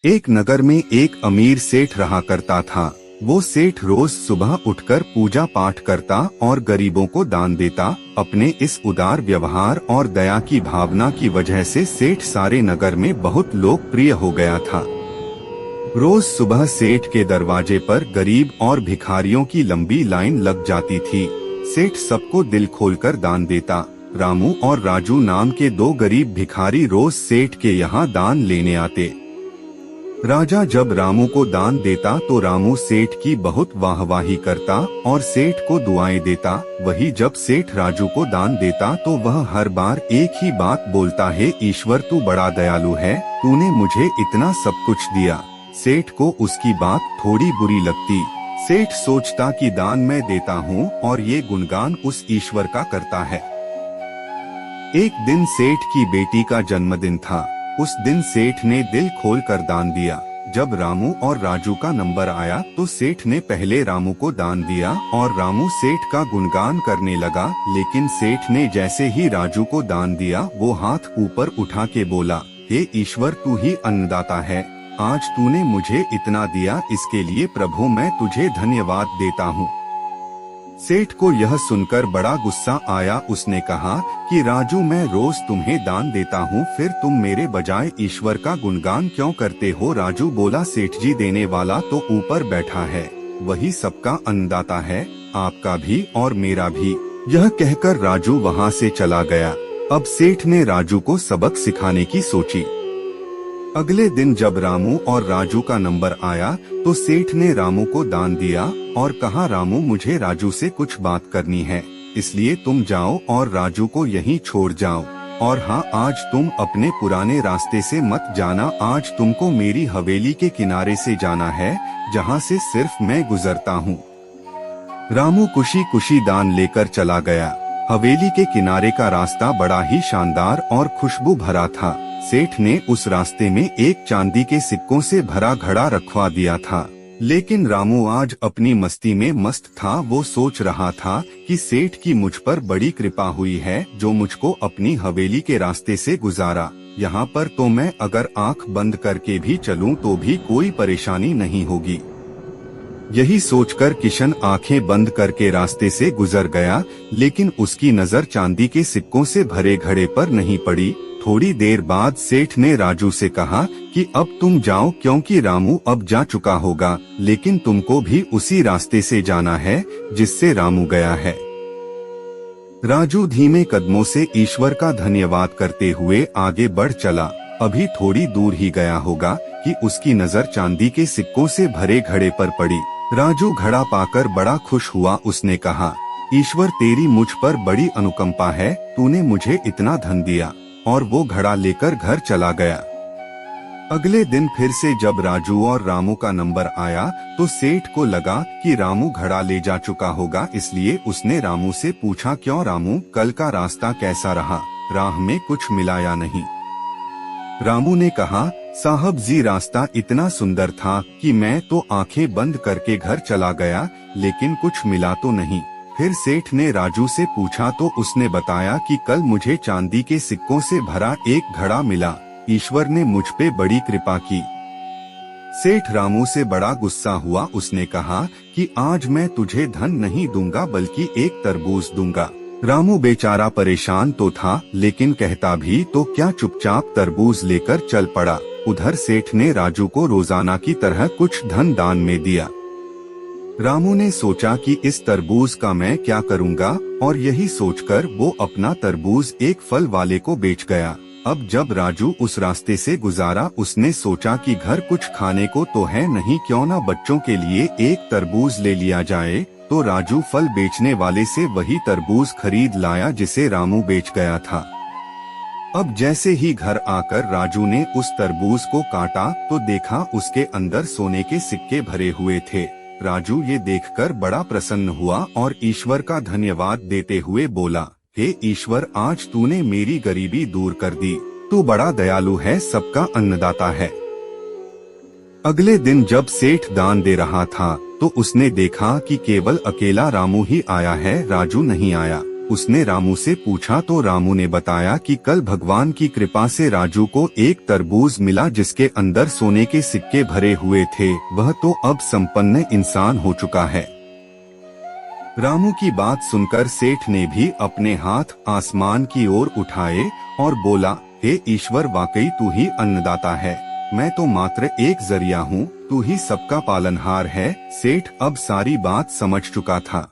एक नगर में एक अमीर सेठ रहा करता था। वो सेठ रोज सुबह उठकर पूजा पाठ करता और गरीबों को दान देता। अपने इस उदार व्यवहार और दया की भावना की वजह से सेठ सारे नगर में बहुत लोकप्रिय हो गया था। रोज सुबह सेठ के दरवाजे पर गरीब और भिखारियों की लंबी लाइन लग जाती थी। सेठ सबको दिल खोलकर दान देता। रामू और राजू नाम के दो गरीब भिखारी रोज सेठ के यहाँ दान लेने आते। राजा जब रामू को दान देता तो रामू सेठ की बहुत वाहवाही करता और सेठ को दुआएं देता। वही जब सेठ राजू को दान देता तो वह हर बार एक ही बात बोलता है, ईश्वर तू बड़ा दयालु है, तूने मुझे इतना सब कुछ दिया। सेठ को उसकी बात थोड़ी बुरी लगती। सेठ सोचता कि दान मैं देता हूँ और ये गुणगान उस ईश्वर का करता है। एक दिन सेठ की बेटी का जन्मदिन था। उस दिन सेठ ने दिल खोल कर दान दिया। जब रामू और राजू का नंबर आया तो सेठ ने पहले रामू को दान दिया और रामू सेठ का गुणगान करने लगा। लेकिन सेठ ने जैसे ही राजू को दान दिया वो हाथ ऊपर उठा के बोला, हे ईश्वर तू ही अन्नदाता है, आज तूने मुझे इतना दिया, इसके लिए प्रभु मैं तुझे धन्यवाद देता हूँ। सेठ को यह सुनकर बड़ा गुस्सा आया। उसने कहा कि राजू मैं रोज तुम्हें दान देता हूँ, फिर तुम मेरे बजाय ईश्वर का गुणगान क्यों करते हो। राजू बोला, सेठ जी देने वाला तो ऊपर बैठा है, वही सबका अन्नदाता है, आपका भी और मेरा भी। यह कहकर राजू वहाँ से चला गया। अब सेठ ने राजू को सबक सिखाने की सोची। अगले दिन जब रामू और राजू का नंबर आया तो सेठ ने रामू को दान दिया और कहा, रामू मुझे राजू से कुछ बात करनी है, इसलिए तुम जाओ और राजू को यहीं छोड़ जाओ। और हाँ, आज तुम अपने पुराने रास्ते से मत जाना, आज तुमको मेरी हवेली के किनारे से जाना है, जहाँ से सिर्फ मैं गुजरता हूँ। रामू खुशी खुशी दान लेकर चला गया। हवेली के किनारे का रास्ता बड़ा ही शानदार और खुशबू भरा था। सेठ ने उस रास्ते में एक चांदी के सिक्कों से भरा घड़ा रखवा दिया था। लेकिन रामू आज अपनी मस्ती में मस्त था। वो सोच रहा था कि सेठ की मुझ पर बड़ी कृपा हुई है जो मुझको अपनी हवेली के रास्ते से गुजारा। यहाँ पर तो मैं अगर आंख बंद करके भी चलूं तो भी कोई परेशानी नहीं होगी। यही सोचकर किशन आंखें बंद करके रास्ते से गुजर गया, लेकिन उसकी नजर चांदी के सिक्कों से भरे घड़े पर नहीं पड़ी। थोड़ी देर बाद सेठ ने राजू से कहा कि अब तुम जाओ, क्योंकि रामू अब जा चुका होगा, लेकिन तुमको भी उसी रास्ते से जाना है जिससे रामू गया है। राजू धीमे कदमों से ईश्वर का धन्यवाद करते हुए आगे बढ़ चला। अभी थोड़ी दूर ही गया होगा कि उसकी नजर चांदी के सिक्कों से भरे घड़े पर पड़ी। राजू घड़ा पाकर बड़ा खुश हुआ। उसने कहा, ईश्वर तेरी मुझ पर बड़ी अनुकंपा है, तूने मुझे इतना धन दिया। और वो घड़ा लेकर घर चला गया। अगले दिन फिर से जब राजू और रामू का नंबर आया तो सेठ को लगा कि रामू घड़ा ले जा चुका होगा, इसलिए उसने रामू से पूछा, क्यों रामू, कल का रास्ता कैसा रहा, राह में कुछ मिला या नहीं। रामू ने कहा, साहब जी रास्ता इतना सुंदर था कि मैं तो आंखें बंद करके घर चला गया, लेकिन कुछ मिला तो नहीं। फिर सेठ ने राजू से पूछा तो उसने बताया कि कल मुझे चांदी के सिक्कों से भरा एक घड़ा मिला, ईश्वर ने मुझ पे बड़ी कृपा की। सेठ रामू से बड़ा गुस्सा हुआ। उसने कहा कि आज मैं तुझे धन नहीं दूंगा बल्कि एक तरबूज दूंगा। रामू बेचारा परेशान तो था, लेकिन कहता भी तो क्या, चुपचाप तरबूज लेकर चल पड़ा। उधर सेठ ने राजू को रोजाना की तरह कुछ धन दान में दिया। रामू ने सोचा कि इस तरबूज का मैं क्या करूंगा, और यही सोचकर वो अपना तरबूज एक फल वाले को बेच गया। अब जब राजू उस रास्ते से गुजारा उसने सोचा कि घर कुछ खाने को तो है नहीं, क्यों ना बच्चों के लिए एक तरबूज ले लिया जाए। तो राजू फल बेचने वाले से वही तरबूज खरीद लाया जिसे रामू बेच गया था। अब जैसे ही घर आकर राजू ने उस तरबूज को काटा तो देखा उसके अंदर सोने के सिक्के भरे हुए थे। राजू ये देखकर बड़ा प्रसन्न हुआ और ईश्वर का धन्यवाद देते हुए बोला, हे ईश्वर, आज तूने मेरी गरीबी दूर कर दी, तू बड़ा दयालु है, सबका अन्नदाता है। अगले दिन जब सेठ दान दे रहा था तो उसने देखा कि केवल अकेला रामू ही आया है, राजू नहीं आया। उसने रामू से पूछा तो रामू ने बताया कि कल भगवान की कृपा से राजू को एक तरबूज मिला जिसके अंदर सोने के सिक्के भरे हुए थे। वह तो अब संपन्न इंसान हो चुका है। रामू की बात सुनकर सेठ ने भी अपने हाथ आसमान की ओर उठाए और बोला, हे ईश्वर, वाकई तू ही अन्नदाता है, मैं तो मात्र एक जरिया हूँ, तू ही सबका पालनहार है। सेठ अब सारी बात समझ चुका था।